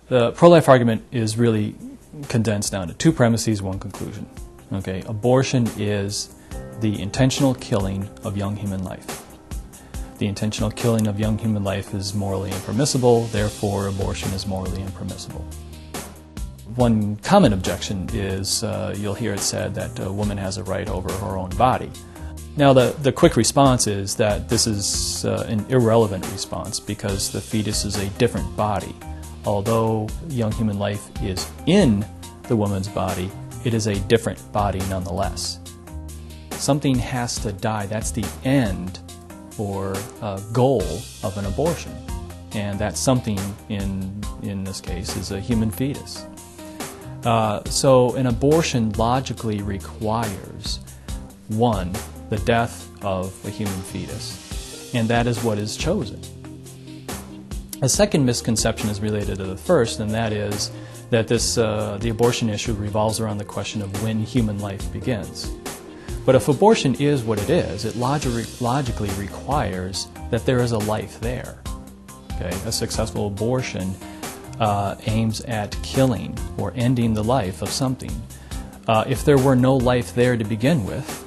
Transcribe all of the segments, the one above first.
The pro-life argument is really condensed down to two premises, one conclusion. Okay, abortion is the intentional killing of young human life. The intentional killing of young human life is morally impermissible, therefore abortion is morally impermissible. One common objection is you'll hear it said that a woman has a right over her own body. Now the quick response is that this is an irrelevant response because the fetus is a different body. Although young human life is in the woman's body, it is a different body nonetheless. Something has to die. That's the end or goal of an abortion. And that something in this case is a human fetus. So an abortion logically requires, one, the death of a human fetus, and that is what is chosen. A second misconception is related to the first, and that is that the abortion issue revolves around the question of when human life begins. But if abortion is what it is, it logically requires that there is a life there. Okay? A successful abortion aims at killing or ending the life of something. If there were no life there to begin with,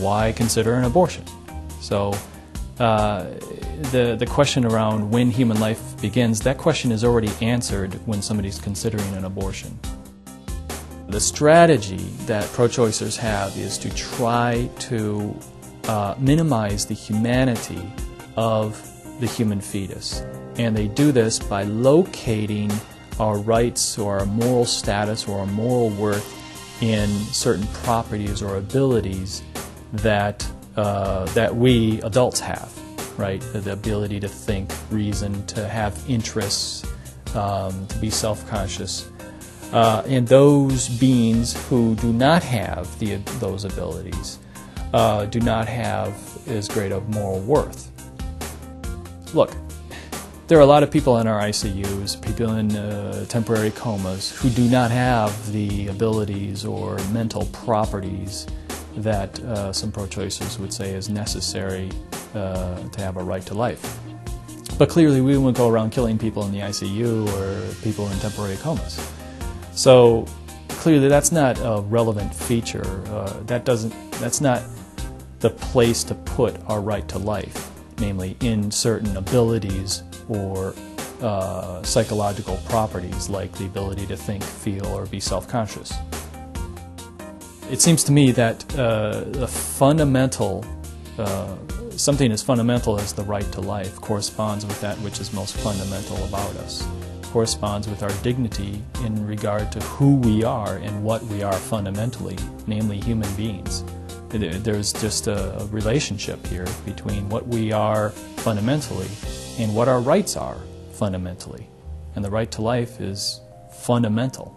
why consider an abortion? So the question around when human life begins, that question is already answered when somebody's considering an abortion. The strategy that pro-choicers have is to try to minimize the humanity of the human fetus. And they do this by locating our rights or our moral status or our moral worth in certain properties or abilities that we adults have, right? The ability to think, reason, to have interests, to be self-conscious. And those beings who do not have those abilities do not have as great of moral worth. Look, there are a lot of people in our ICUs, people in temporary comas, who do not have the abilities or mental properties that some pro-choicers would say is necessary to have a right to life. But clearly we wouldn't go around killing people in the ICU or people in temporary comas. So clearly that's not a relevant feature. That's not the place to put our right to life, namely in certain abilities or psychological properties like the ability to think, feel, or be self-conscious. It seems to me that something as fundamental as the right to life corresponds with that which is most fundamental about us, corresponds with our dignity in regard to who we are and what we are fundamentally, namely human beings. There's just a relationship here between what we are fundamentally and what our rights are fundamentally. And the right to life is fundamental.